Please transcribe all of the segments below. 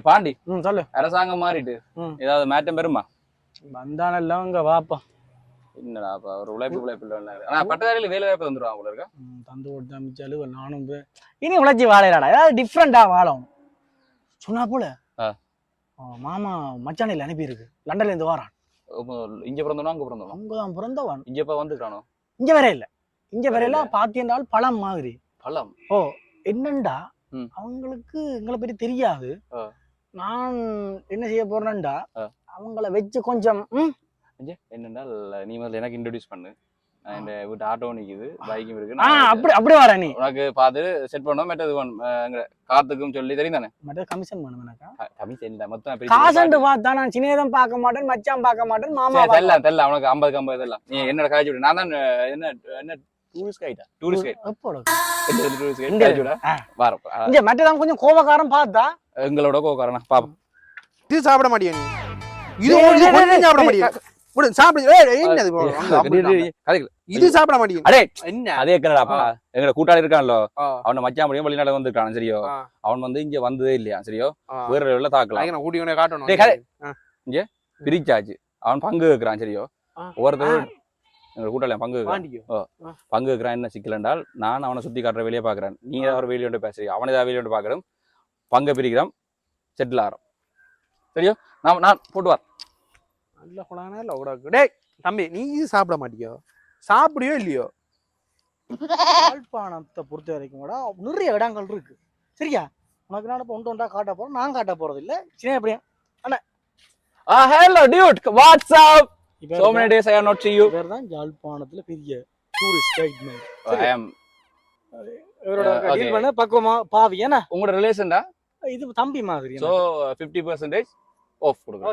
பாண்டி சொல்லு. அரசாங்கம் மாறிட்டு ஏதாவது மாற்றம் பெறுமா? வந்தானெல்லாம் இங்க வாப்பா. என்னடா ஒரு உழைப்பு இல்லை. ஆனா பட்டதாரியில வேலை வாய்ப்பு தந்துருவாங்க போல இருக்கா? தந்து கொடுத்து அமைச்சாலு நானும் இனி உழைச்சி வாழையடாடா, ஏதாவது டிஃப்ரெண்டா வாழும் சொன்னா போல. மாமா மச்சானையில் அனுப்பியிருக்கு, லண்டன்ல இருந்து வாரான். இங்க பிறந்தவனா அங்க பிறந்தவனா? அங்கதான் பிறந்தவன். இங்க இப்ப வந்துக்கிறானோ? இங்க வர இல்ல, இங்க வரையில பாத்தியண்டால் பழம் மாதிரி. பழம்? ஓ என்னண்டா அவங்களுக்கு எங்களை பற்றி தெரியாது. நான் என்ன செய்ய போறேன்டா அவங்கள வச்சு கொஞ்சம் என்னன்னா நீ முதல்ல எனக்கு இன்ட்ரோடியூஸ் பண்ணு. நான் இந்த வீட்டு ஆட்டோ நிக்குது, பைக்கும் இருக்கு. அப்படி வர நீ உனக்கு பார்த்து செட் பண்ணோம். மெட்டது காத்துக்கும் சொல்லி தெரியும் தானே? கமிஷன் வேணும் எனக்கு. கமிஷன் இல்ல, மொத்தம் காசண்டு பார்த்தா நான் சின்னதும் பார்க்க மாட்டேன், மச்சான் பார்க்க மாட்டேன், மாமா தெரியல உனக்கு 50-50 இதெல்லாம். நீ என்னோட காய்ச்சி விடு. நான் தான் என்ன டூரிஸ்ட் கைடா? டூரிஸ்ட் கைட் இங்க மற்றதான் கொஞ்சம் கோபக்காரன் பார்த்தா எங்களோட கோபக்காரனா பாப்போம். இது சாப்பிட மாட்டியா நீ? இது சாப்பிட மாட்டியா? இது சாப்பிட மாட்டேங்குது. அடே என்ன அதே இருக்கடாப்பா, எங்க கூட்டாளி இருக்கான்ல, அவன மச்சான் முடியும் வெளிநாடு வந்திருக்கான் சரியோ. அவன் வந்து இங்க வந்ததே இல்லையா சரியோ, வேற லெவல்ல தாக்கலாம். கூட்டி காட்டணும் இங்க பிரிச்சாச்சு. அவன் பங்கு வைக்கிறான் சரியோ. ஒவ்வொருத்தரும் எங்க கூட்டாளி பங்கு வைக்கிறான். என்ன சிக்கல் என்றால், நான் அவனை சுத்தி காட்டுற வேலையை பாக்குறேன், நீ ஏதாவது வேலையை ஒன்று பேசுறீங்க, அவனை ஏதாவது வேலையை ஒன்று பாக்குறோம், பங்கை பிரிக்கிறோம், செட்டில் ஆகிறோம் சரியோ. நான் போட்டுவார் நல்ல குழானா இல்ல உடக்கு. டேய் தம்பி, நீ சாப்பிட மாட்டியோ? சாப்பிடியோ இல்லையோ? யாழ்ப்பாணத்தை பொறுத்த வரைக்கும் கூட நிறைய இடங்கள் இருக்கு சரியா. உனக்கு நான் ஒன்று ஒன்றா காட்ட போறேன், நான் காட்ட போறது இல்ல சின்ன எப்படியா அண்ணா. Hello dude, what's up? So many days I have not seen you. இவர்தான் யாழ்ப்பாணத்துல பெரிய tourist guide man. I am இவரோட டீல் பண்ண பக்குவமா பாவி. ஏனா உங்களோட ரிலேஷன்டா? இது தம்பி மாதிரி. So 50% ஆஃப் கொடுங்க.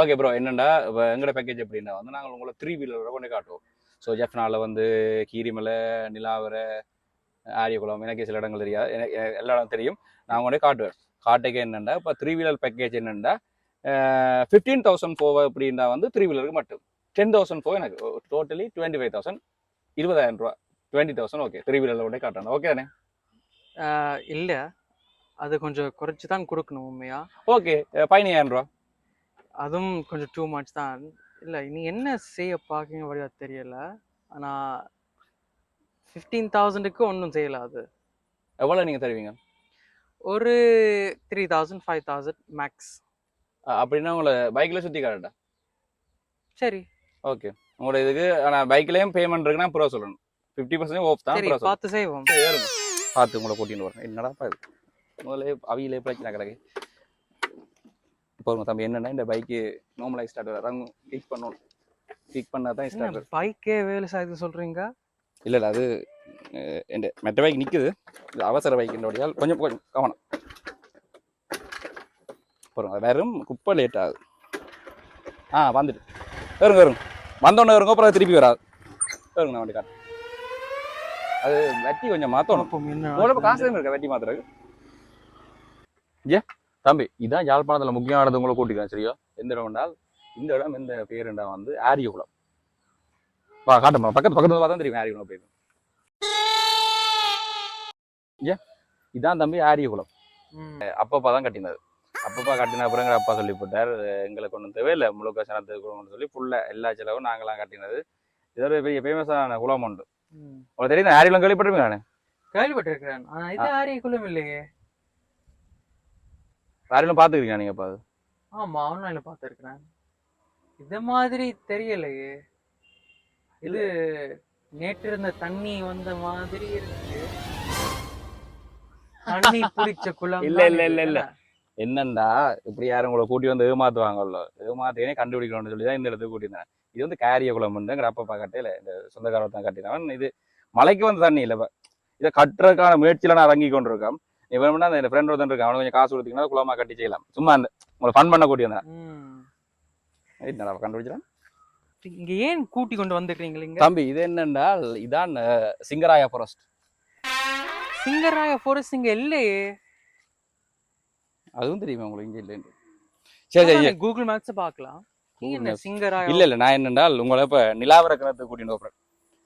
Okay bro. என்னண்டா எங்களோட பேக்கேஜ் எப்படின்னா வந்து நாங்கள் உங்களை 3 வீலரோட கொண்டு காட்டுவோம். ஸோ ஜெஃப்னால வந்து கீரிமலை, நிலாவரை, ஆரியகுளம், எனக்கு சில இடங்கள் தெரியாது, எனக்கு எல்லா இடம் தெரியும். நான் கொண்டே காட்டுவேன். காட்டுக்கு என்னென்னா இப்போ 3 வீலர் பேக்கேஜ் என்னென்னா 15,000 போவ அப்படின்னா வந்து 3 வீலருக்கு மட்டும் 10,000 போக எனக்கு டோட்டலி 25,000, 20,000 ரூபா. 20,000 ஓகே. 3 வீலரில் கொண்டே காட்டுறேன். ஓகே தானே? இல்லை, அது கொஞ்சம் குறைச்சி தான் கொடுக்கணும் உண்மையா. ஓகே 15,000 ரூபா. அதுவும் கொஞ்சம் டூ மச் தான். இல்லை, நீ என்ன செய்ய பார்க்குங்க வழியா தெரியல. ஆனால் 15,000க்கு ஒன்றும் செய்யலை. அது எவ்வளோ நீங்கள் தருவீங்க? ஒரு 3,000 5,000 மேக்ஸ். அப்படின்னா உங்களை பைக்கில் சுற்றி காட்டா? சரி ஓகே. உங்களோட இதுக்கு ஆனால் பைக்லேயும் பேமெண்ட் இருக்குன்னா ப்ரோ சொல்லணும். 50% ஆஃப் தான். பார்த்து செய்வோம். பார்த்து உங்களை கூட்டின்னு வரேன். என்னடா இது முதல்ல அவியிலே பிரச்சனை கிடக்கு. இப்போ தம்பி என்னன்னா, இந்த பைக்கு நார்மலாக ஸ்டார்ட் வராங்க, கிக் பண்ணணும். கிக் பண்ணால் தான் ஸ்டார்ட். பைக்கே வேலை சாய்த்து சொல்கிறீங்க? இல்லை அது என் மற்ற பைக் நிற்குது, இது அவசர பைக்கின்றபடியால் கொஞ்சம் கவனம். போகிறோம் வேறும் குப்பை லேட் ஆகுது. வந்துட்டு வருங்க வந்தோடனே வருங்க, அப்புறம் திருப்பி வராது. வருங்க நான் வண்டி காட்டு. அது வெட்டி கொஞ்சம் மாற்றணும். உங்களுக்கு காசு இருக்கா வெட்டி மாத்துறதுக்கு? தம்பி இதான் யாழ்ப்பாணத்தில் முக்கியமானது. உங்களை கூட்டிக்கிறேன் சரியா. எந்த இடம் என்றால் இந்த இடம் எந்த பேருண்டா வந்து ஆரியகுளம். வா காட்டுமா, பக்கத்துல பார்த்தா தெரியும் ஆரியகுளம் பேரு. இதான் தம்பி ஆரியகுளம். அப்பப்பா தான் கட்டினது. அப்பப்பா கட்டின அப்புறம் எங்கள் அப்பா சொல்லி போட்டார், எங்களுக்கு ஒன்றும் தேவையில்லை, முழுக்க சனத்துக்கு சொல்லி ஃபுல்லாக எல்லா செலவும் நாங்களாம் கட்டினது. இது ஒரு பெரிய ஃபேமஸான குளம் உண்டு. உங்களுக்கு தெரியும் ஆரியகுளம் கேள்விப்பட்டிருப்பேன். நான் கேள்விப்பட்டிருக்கிறேன், ஆனால் இது ஆரியகுளம் இல்லையே. ஆரியகுளம் பார்த்துக்கிறீங்க நீங்க? அப்போ ஆமா, ஆன்லைன்ல பார்த்துருக்கிறேன். இது மாதிரி தெரியலையே. இது நேற்று இருந்த தண்ணி வந்த மாதிரி இருக்கு. தண்ணி பிடிச்ச குளம் இல்ல இல்ல இல்ல இல்ல. என்னண்டா இப்படி யாரும் உங்களை கூட்டி வந்து ஏமாத்துவாங்கல்ல, ஏமாத்தேனே கண்டுபிடிக்கணும்னு சொல்லி தான் இந்த இடத்துக்கு கூட்டியிருந்தேன். இது வந்து காரிய குளம்ங்கிற அப்பப்பா கட்டையில இந்த சொந்தக்காரர் தான் கட்டினவன். இது மலைக்கு வந்து தண்ணி இல்லை, இதை கட்டுறதுக்கான முயற்சியில நான் இறங்கி கொண்டு இருக்கேன். நீ வேணும்னா அந்த ஃப்ரெண்ட் ஒருத்தன் இருக்கான், அவனுக்கு கொஞ்சம் காசு கொடுத்தீங்கன்னா குளமா கட்டி செய்யலாம். சும்மா அந்த உங்களை ஃபன் பண்ண கூட்டி வந்தேன். நல்லா கண்டுபிடிச்சிடலாம். இங்க ஏன் கூட்டி கொண்டு வந்துடுறீங்க தம்பி? இது என்னென்றால் இதான் சிங்கராயா ஃபாரஸ்ட். சிங்கராயா ஃபாரஸ்ட் இங்க இல்லையே. அதுவும் தெரியுமா உங்களுக்கு? இங்க இல்லைன்னு. சரி சரி, கூகுள் மேப்ஸ் பார்க்கலாம். சிங்கராயா இல்ல இல்ல, நான் என்னென்றால் உங்களை இப்ப நிலாவர கிணத்துக்கு கூட்டிட்டு போறேன்.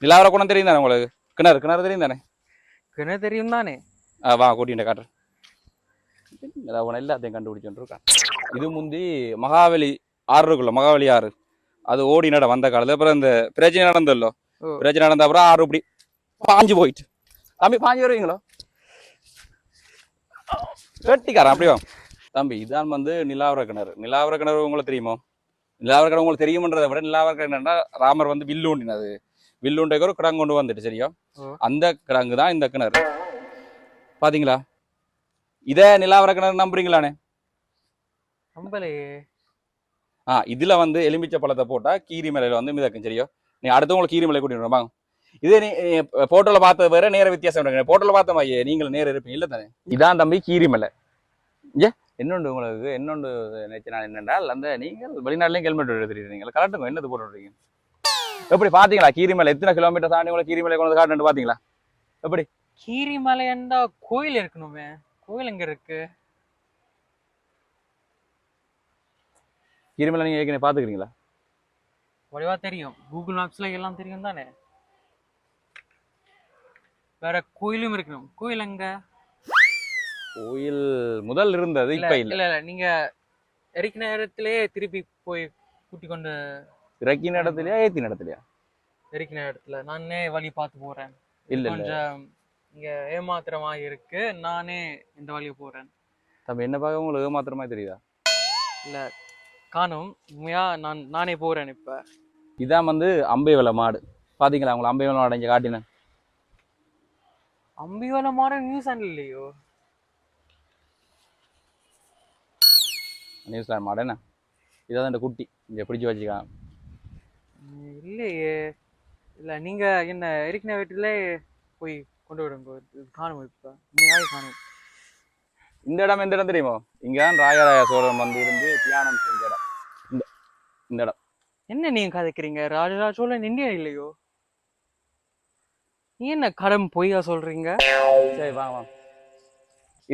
நிலாவர குணம் தெரியும் தானே உங்களுக்கு? கிணறு தெரியும் தானே? கிணறு தெரியும் தானே? வா கூட்டிட்டு காட்டுறேன். அவனை எல்லாத்தையும் கண்டுபிடிச்சுட்டு இருக்கான். இது முந்தி மகாவலி ஆறு இருக்குல்ல, மகாவலி ஆறு, அது ஓடி நட வந்த காலத்துல அப்புறம் இந்த பிரச்சனை நடந்தല്ലോ, பிரச்சனை நடந்த அப்புறம் ஆறு இப்படி பாஞ்சு போயிட்டு. தம்பி பாஞ்சு வருவீங்களோ? வெட்டிக்காரன் அப்படியோ. தம்பி இதான் வந்து நிலாவர கிணறு. நிலாவர கிணறு உங்களுக்கு தெரியுமோ? நிலாவர கிணறு உங்களுக்கு தெரியுமன்றதை விட நிலாவர கிணறுனா ராமர் வந்து வில்லுண்டினது, வில்லுண்டைக்கு ஒரு கிடங்கு கொண்டு வந்துட்டு சரியா, அந்த கிடங்கு தான் இந்த கிணறு. பாத்தீங்களா? இதே நிலாவர கிணறு நம்புறீங்களானே? நம்பலையே. இதுல வந்து எலுமிச்சை பழத்தை போட்டா கீரிமலையில வந்து மிதக்கும் சரியா. நீ அடுத்தவங்களுக்கு கீரிமலை கூட்டிட்டு வாங்க. இதே நீ போட்டோல பார்த்தது வேற, நேர வித்தியாசம் இருக்கு. போட்டோல பார்த்த மாதிரி நீங்களும் நேரம் இருப்பீங்க இல்ல தானே? இதான் தம்பி கீரிமலை. ஏ என்னொண்டு உங்களுக்கு என்னொண்டு நினைச்சு நான் என்னென்றால், அந்த நீங்கள் வெளிநாட்டுலயும் ஹெல்மெட் எடுத்துருக்கீங்க, கரெக்டுங்க. என்னது போட்டுருக்கீங்க? எப்படி பாத்தீங்களா கீரிமலை எத்தனை கிலோமீட்டர் தாண்டி உங்களை கீரிமலை கொண்டு காட்டு பாத்தீங்களா? எப்படி கீரிமலைண்டா கோயில் இருக்கணுமே, கோயில் எங்க இருக்கு? கீரிமலை நீங்க ஏற்கனவே பாத்துக்கிறீங்களா? வடிவா தெரியும், கூகுள் மேப்ஸ்ல எல்லாம் தெரியும் தானே. வேற கோயிலும் இருக்கணும். கோயில் எங்க? கோயில் முதல் இருந்தது, இப்ப இல்ல. இல்ல நீங்க இறக்கின இடத்திலே திருப்பி போய் கூட்டி கொண்டு. இறக்கின இடத்துலயா ஏத்தின இடத்துலயா? இறக்கின இடத்துல நானே வழி பார்த்து போறேன். இல்ல கொஞ்சம் இங்க ஏமாத்திரமா இருக்கு, நானே இந்த வழியை போறேன். தம்பி என்ன பார்க்க உங்களுக்கு ஏமாத்திரமா தெரியுதா? இல்ல காணும், உண்மையா நானே போறேன். இப்ப இதான் வந்து அம்பைவலை மாடு. பாத்தீங்களா உங்களை அம்பைவலை மாடு இங்க காட்டினேன். அம்பிவலை மாடு நியூசிலாந்து இல்லையோ? நியூசிலாந்து மாடு என்ன? இதான் இந்த குட்டி இங்க பிடிச்சி வச்சுக்கான். இல்லையே. இல்ல நீங்க என்ன இறக்கின வீட்டுல போய் கொண்டு விடுங்க. காணும், இப்ப உண்மையாவே காணும். இந்த இடம் எந்த இடம் தெரியுமோ? இங்கதான் ராஜராஜ சோழன் வந்து இருந்து தியானம் செஞ்ச இடம். இந்த இடம். என்ன நீங்க கதைக்கிறீங்க? ராஜராஜ சோழன் இந்தியா இல்லையோ? நீ என்ன கடன் பொய்யா சொல்றீங்க? சரி வாங்க வாங்க.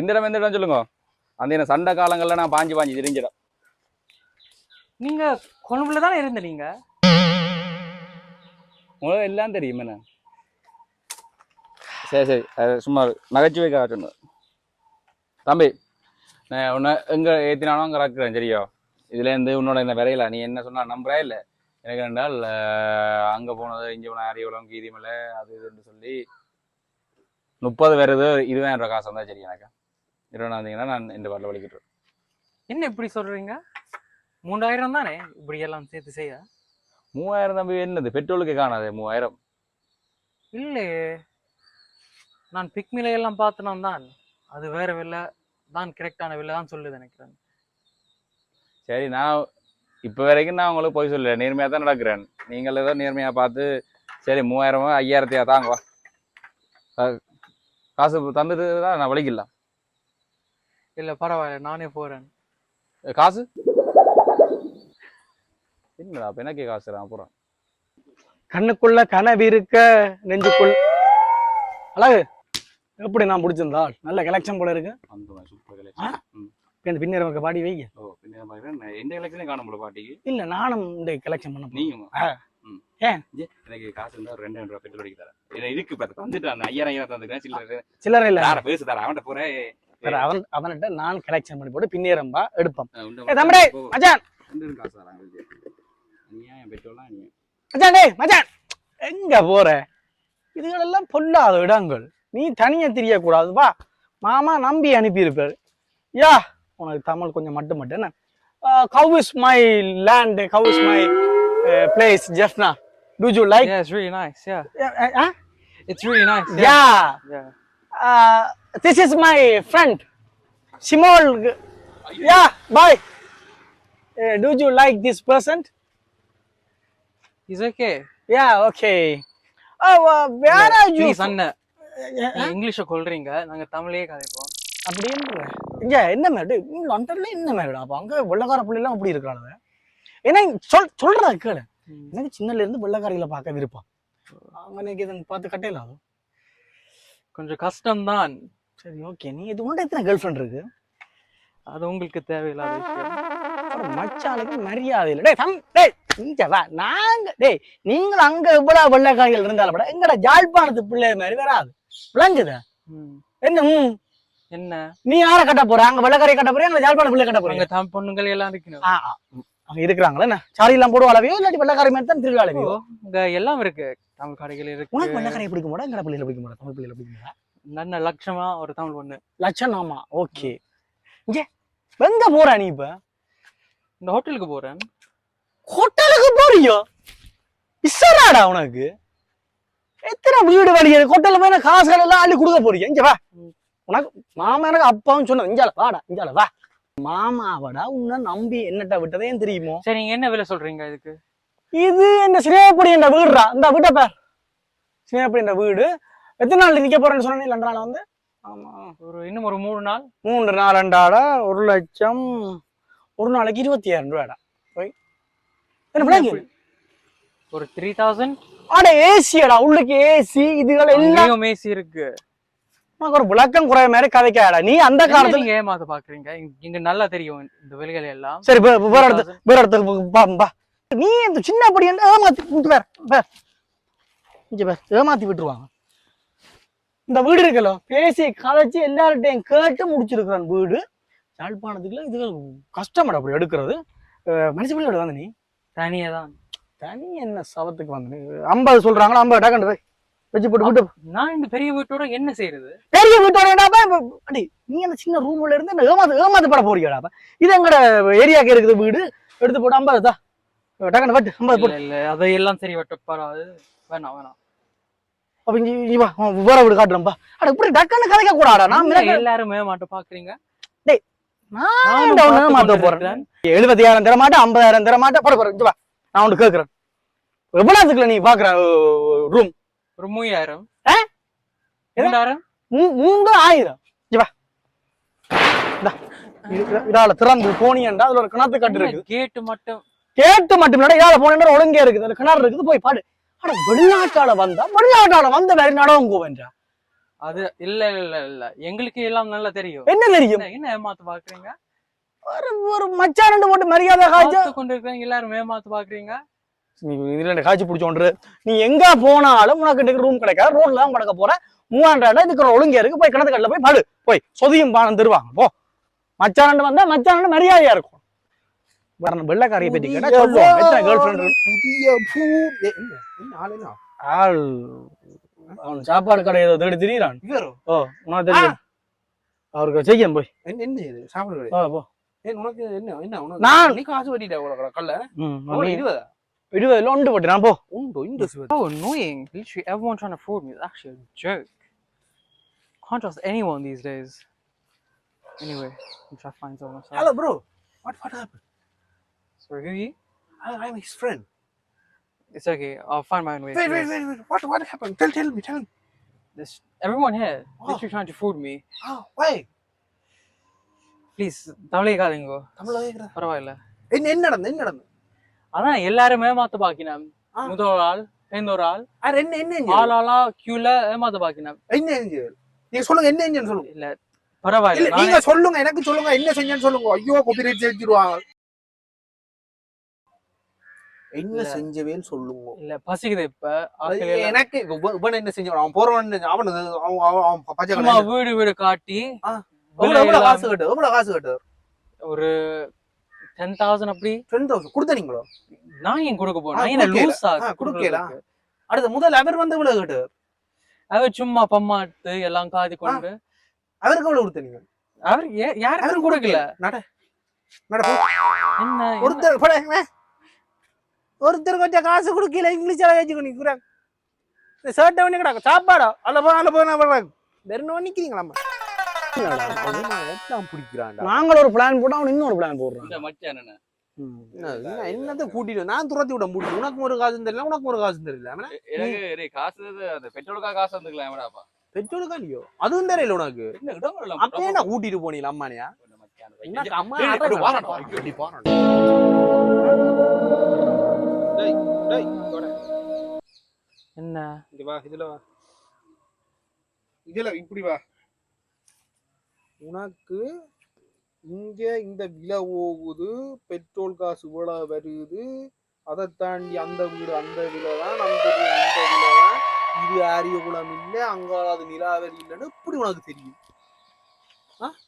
இந்த இடம் எந்த இடம் சொல்லுங்க. அந்த என்ன சண்டை காலங்கள்ல நான் பாஞ்சு தெரிஞ்ச இடம். நீங்க கொழும்புல தானே இருந்தீங்க? உங்களுக்கு எல்லாம் தெரியும் என்ன? சரி சும்மா நகைச்சுவைக்காக சொன்னது. தம்பி நான் உன்னை எங்க ஏத்தினாலும் அங்கே ரக்குறேன் சரியா. இதுல இருந்து உன்னோட இந்த விரையில நீ என்ன சொன்னா நம்புறா இல்ல? எனக்கு ரெண்டால் அங்க போனது இங்க போன ஆரியகுளம் கீரிமலை அது இதுன்னு சொல்லி 30 வருது 20,000 ரூபாய் காசு வந்தா சரி. எனக்கு 20 வந்தீங்கன்னா நான் இந்த பாட்டில் வலிக்கிட்டு. என்ன இப்படி சொல்றீங்க? 3000 தானே இப்படி எல்லாம் சேர்த்து செய்ய? 3000 தம்பி என்னது பெட்ரோலுக்கு காணாது 3000. இல்லையே, நான் பிக்மில எல்லாம் பார்த்தனும் தான். அது வேற விலை தான், கரெக்டான விலை தான் சொல்லுது நினைக்கிறேன். சரி நான் இப்போ வரைக்கும் நான் உங்களுக்கு போய் சொல்லல, நேர்மையாக தான் நடக்கிறேன். நீங்கள் ஏதோ நேர்மையாக பார்த்து சரி 3000 5000 தாங்க காசு தந்துட்டு தான் நான் வலிக்கலாம். இல்லை பரவாயில்ல, நானே போறேன். காசு என்னடா அப்போ எனக்கே காசு நான் போகிறேன். கண்ணுக்குள்ள கனவு இருக்க நெஞ்சுக்குள் அழகு. எப்படி நான் பிடிச்சிருந்தா நல்ல கலெக்ஷன் போல இருக்கு. பின்னர் நமக்கு பாடி வைங்க. எந்த கலெக்ஷனே காணும் போல பாட்டிக்கு. இல்ல நானும் இந்த கலெக்ஷன் பண்ண நீங்க ஏன் எனக்கு காசு இருந்தா 2000 ரூபாய் பெட்ரோல் அடிக்க தரேன். இருக்கு பார்த்து வந்துட்டு அந்த 5000 தந்துக்கிறேன். சில்லறை இல்ல பேசு தர அவன்கிட்ட போறேன். அவன்கிட்ட நான் கலெக்ஷன் பண்ணி போட்டு பின்னேரம்பா எடுப்போம். தம்பி மச்சான் காசு தரான். நீ ஏன் பெட்ரோல்லாம் நீ மச்சான் டேய் மச்சான் எங்க போற? இதுகளெல்லாம் பொல்லாத இடங்கள். நீ தனியா தெரியக்கூடாது. வா மாமா நம்பி அனுப்பியிருப்பாரு. யா உனக்கு தமிழ் கொஞ்சம் மட்டும் என்ன? How is my land? How is my place, Jaffna? Do you like? Yeah, it's really nice. Yeah. Huh? It's really nice. Yeah. This is my friend, Simol. Yeah, bye. Do you like this person? He's okay. Yeah, okay. Oh, where are you? Please, Anna. இங்கிலீஷ கொல்றீங்க, நாங்க தமிழே கதைப்போம். அப்படின்ற இங்க என்ன மேடு லண்டன்ல என்ன மேடா? அப்ப அங்க வெள்ளக்கார பிள்ளைலாம் அப்படி இருக்கானுங்க. ஏன்னா சொல்றா கேளு. எனக்கு சின்னல இருந்து வெள்ளக்காரிகளை பார்க்க விருப்பம். அவனுக்கு இதை பார்த்து கட்டையில கொஞ்சம் கஷ்டம்தான். சரி ஓகே. நீ இது உண்ட எத்தனை கேர்ள் ஃப்ரெண்ட் இருக்கு? அது உங்களுக்கு தேவையில்லாத விஷயம். மச்சானுக்கு மரியாதை இல்லை. டேய் இங்க வா. நாங்க டேய் நீங்கள் அங்க இவ்வளவு வெள்ளக்காரிகள் இருந்தாலும் எங்கட ஜாழ்ப்பாணத்து பிள்ளை மாதிரி வராது. விளங்குதா? என்ன என்ன நீ யாரை கட்ட போற? அங்க வெள்ளக்காரை கட்ட போறியா அங்க யாழ்ப்பாண பிள்ளை கட்ட போறீங்க? அங்க தமிழ் பொண்ணுங்கள் எல்லாம் இருக்கணும். அங்க இருக்கிறாங்களா என்ன? சாரி எல்லாம் போடுவா அளவையோ இல்லாட்டி வெள்ளக்காரை மாதிரி தான் திருவிழா அளவையோ? இங்க எல்லாம் இருக்கு. தமிழ் கடைகள் இருக்கு. உனக்கு வெள்ளக்காரையை பிடிக்க மாட்டா எங்கட பிள்ளைகளை பிடிக்க மாட்டா? தமிழ் பிள்ளைகளை பிடிக்க மாட்டா? நல்ல லட்சமா ஒரு தமிழ் பொண்ணு. லட்சணமா? ஓகே. இங்க எங்க போற நீ இப்ப? இந்த ஹோட்டலுக்கு போறேன். ஹோட்டலுக்கு போறியோ? இசராடா உனக்கு? எத்தனை வீடு வழி ஹோட்டல்ல போய் காசுகள் எல்லாம் அள்ளி கொடுக்க போறீங்க? இங்க வா. உனக்கு மாமா எனக்கு அப்பாவும் சொன்னது இஞ்சால வாடா இஞ்சால வா. மாமாவடா உன்னை நம்பி என்னட்ட விட்டதே தெரியுமோ? சரி, நீங்க என்ன விலை சொல்றீங்க இதுக்கு? இது என்ன சினேப்படி என்ற வீடுடா. இந்த வீட்டை பேர் சினேப்படி என்ற வீடு. எத்தனை நாள் நிக்க போறேன்னு சொன்னேன்? 2 நாள் வந்து ஆமா இன்னும் ஒரு 3 நாள். 3 நாள் 2 1 லட்சம். ஒரு நாளைக்கு 25,000 ரூபாடா. போய் என்ன பிள்ளைங்க ஒரு 3000. அட ஏசியடா உள்ளுக்கு ஏசி இதுகள் எல்லாம் ஏசி இருக்கு. உனக்கு ஒரு விளக்கம் குறைய மாதிரி கதைக்காடா. நீ அந்த காலத்துல நீங்க ஏமாத்த பாக்குறீங்க. இங்க நல்லா தெரியும் இந்த விலைகள் எல்லாம். சரி வேற இடத்துக்கு பா. நீ இந்த சின்ன படி ஏமாத்தி விட்டுருவாங்க. இந்த வீடு இருக்கல பேசி கதைச்சு எல்லார்ட்டையும் கேட்டு முடிச்சிருக்கிறான் வீடு. யாழ்ப்பாணத்துக்குள்ள இது கஷ்டமாடா அப்படி எடுக்கிறது. மனுஷ பிள்ளையோட வந்து நீ தனியா தான். தனி என்ன சவத்துக்கு வந்து 50 சொல்றாங்களா? 50 டக்கண்டு போய் வச்சு போட்டு விட்டு. நான் இந்த பெரிய வீட்டோட என்ன செய்யறது? பெரிய வீட்டோட அடி நீ அந்த சின்ன ரூம்ல இருந்து ஏமாத்து பட போறீங்கடா. இது எங்கட ஏரியாக்கு இருக்குது வீடு. எடுத்து போட்டு 50 தான் டக்கண்டு வட்டு 50 போட்டு. இல்ல அதையெல்லாம் சரி வட்டப்பாராது. வேணாம். அப்ப இங்க வா வேற வீடு காட்டுறேன்ப்பா. அட இப்படி டக்கன்னு கதைக்க கூடாடா. நான் எல்லாரும் ஏமாட்ட பாக்குறீங்க. டேய் நான் ஏமாத்த போறேன். 70,000 தர மாட்டேன், 50,000 தர மாட்டேன். போட இங்க வா. நான் உனக்கு கேக்குறேன். எவ்வளவுக்குள்ள நீ பாக்குற ரூம்? ஒரு 3000. 3000 இங்க வா. இதால திறந்து போனியண்டா அதுல ஒரு கிணத்து கட்டு இருக்கு. கேட்டு மட்டும் இல்லடா. இதால போனா ஒழுங்கா இருக்குது. அது கிணறு இருக்குது போய் பாடு. அட வெளிநாட்டால வந்த வேற நடவங்க வேண்டா. அது இல்ல எங்களுக்கு எல்லாம் நல்லா தெரியும். என்ன தெரியும்? என்ன ஏமாத்து பாக்குறீங்க? ஒரு மச்சான் போட்டு மரியாதை காய்ச்சி கொண்டு இருக்காங்க. எல்லாரும் ஏமாத்து பாக்குறீங்க. நீ இதுல காய்ச்சி பிடிச்சோன்று நீ எங்க போனாலும் உனக்கு ரூம் கிடைக்காது. ரோட்ல தான் கிடக்க போற. 3000 இதுக்கு ஒழுங்கா இருக்கு. போய் கிணத்து கட்டில போய் பாடு. போய் சொதியும் பானம் தருவாங்க. போ மச்சான் வந்தா மச்சான் மரியாதையா இருக்கும். வெள்ளக்காரியை பற்றி கேட்டா சொல்லுவோம். எத்தனை கேர்ள் ஃப்ரெண்ட் ஆள் அவன் சாப்பாடு கடை ஏதோ தேடி திரியிறான். ஓ உனக்கு தெரியும். அவருக்கு செய்யும் போய் என்ன இது சாப்பாடு கடை? போ. உனக்கு என்ன உனக்கு நான் நீ காசு வட்டிட்ட கல்ல 20 ஒன்று போட்டு நான் போ. So annoying. Literally everyone trying to fraud me. It's actually a joke. Can't trust anyone these days. Anyway, I'm trying to find someone. Hello bro. What happened? Sorry, who are you? I'm his friend. It's okay. I'll find my own way. Wait. What happened? Tell me. This everyone here literally trying to fraud me. Oh, why? Please, தமிழே காதுங்க. தமிழ்ல கேக்குறா. பரவாயில்ல. என்ன நடந்து? அதான் எல்லாரும் ஏமாத்த பாக்கினாம். முதல் ஆள், இன்னொரு ஆள். என்ன ஆளாளா கியூல ஏமாத்த பாக்கினாம். என்ன நீங்க சொல்லுங்க என்ன செஞ்சேன்னு சொல்லுங்க. இல்ல பரவாயில்ல. நீங்க சொல்லுங்க எனக்கு சொல்லுங்க என்ன செஞ்சேன்னு சொல்லுங்க. ஐயோ காப்பிரைட் செஞ்சிடுவாங்க. என்ன செஞ்சவேன்னு சொல்லுங்க. இல்ல பசிக்குது இப்ப. எனக்கு இவன் என்ன செஞ்சான்? அவன் போறவன் அவன் பச்சை வீடு காட்டி எவ்வளவு காசு கட்டு? ஒரு 10,000 அப்படி. 10,000 கொடுத்தீங்களோ? நான் ஏன் கொடுக்க போறேன்? லூசா கொடுக்கல. அடுத்த முதல் அவர் வந்து எவ்வளவு கட்டு? அவர் சும்மா பம்மாட்டு எல்லாம் காதி கொண்டு. அவருக்கு எவ்வளவு கொடுத்தீங்க? அவர் யாருக்கும் கொடுக்கல. என்ன ஒருத்தர் கொஞ்சம் காசு கொடுக்கல. இங்கிலீஷ்ல வச்சுக்கோ. ஷர்ட் பண்ணி கிடக்கும் சாப்பாடா அல்ல போ வெறும் நிக்கிறீங்களா? நாங்களும் ஒரு பிளான் போட்டோம். அவன் இன்னொரு பிளான் போடுறான். என்னத கூட்டிட்டு நான் துரத்தி விட முடியும். உனக்கு ஒரு காசு தெரியல, உனக்கு ஒரு காசு தெரியல. பெட்ரோலுக்கா இல்லையோ அதுவும் தெரியல உனக்கு. அப்ப என்ன கூட்டிட்டு போனீங்க அம்மானியா? என்ன இதுல இப்படி வா. உனக்கு இங்க இந்த விலை போகுது, பெட்ரோல் காசு இவ்வளவு வருது, அதை தாண்டி அந்த வீடு அந்த விலை தான், அந்த இந்த விலை தான், இது ஆரிய குளம் இல்லை, அங்காவது நிலாவரி இல்லைன்னு இப்படி உனக்கு தெரியும்.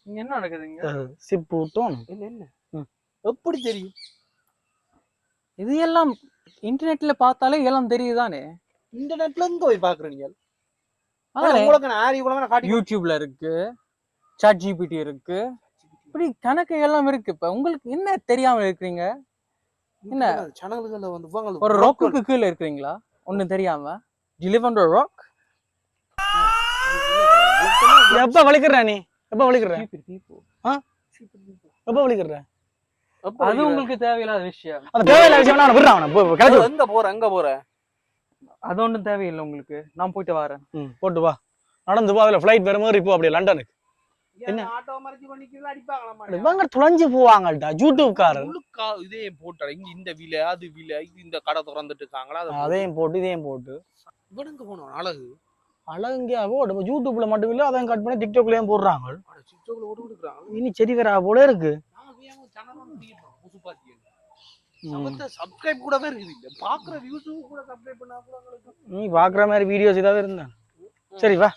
இங்க என்ன நடக்குதுங்க? சிப்பு விட்டோம். என்ன என்ன ம். எப்படி தெரியும்? இது எல்லாம் இன்டர்நெட்ல பார்த்தாலே எல்லாம் தெரியுதானே? இன்டர்நெட்ல இருந்து போய் பாக்குறீங்க. அதானே, உங்களுக்கு நான் ஆரி உலகம் காட்டி யூடியூப்ல இருக்கு, சாட் ஜிபிடி இருக்கு, இப்படி கணக்கு எல்லாம் இருக்கு. இப்ப உங்களுக்கு என்ன தெரியாம இருக்கிறீங்க? என்ன? சேனல்கள்ல வந்து வாங்க ஒரு ராக்குக்கு கீழே இருக்கிறீங்களா? ஒண்ணும் தெரியாம you live under a rock? எப்ப வலிக்கிற நீ? எப்ப வலிக்கிற? எப்ப வலிக்கிற? அது உங்களுக்கு தேவையில்லாத விஷயம். அந்த தேவையில்லாத விஷயம் அவனை விடுறான். அவனை கிளம்பு. எங்க போற அது ஒன்றும் தேவையில்லை உங்களுக்கு. நான் போயிட்டு வரேன். போட்டு வா. நடந்து வா. அதுல ஃபிளைட் வேற மாதிரி இப்போ அப்படியே லண்டனுக்கு. என்ன ஆட்டோ மறைச்சு பண்ணிக்கிறது அடிப்பாங்களா? இவங்க துளைஞ்சு போவாங்கடா யூடியூப் காரர். இதே போட்டாரு இங்க இந்த விலை அது விலை இது இந்த கடை திறந்துட்டு இருக்காங்களா? அதையும் போட்டு இதையும் போட்டு இவனுங்க போனோம் அழகு அழகியாவோ யூடியூப்ல மட்டும் இல்ல அதையும் கட் பண்ணி டிக்டாக்லயும் போடுறாங்க. டிக்டாக்ல ஓட்டு கொடுக்குறாங்க. இனி செடி வரா போல இருக்கு. சப்ஸ்கிரைப் கூடவே இருக்குது இல்ல பாக்குற வியூஸ் கூட சப்ஸ்கிரைப் பண்ணா கூட நீ பாக்குற மாதிரி வீடியோஸ் ஏதாவது இருந்தா சரி வா.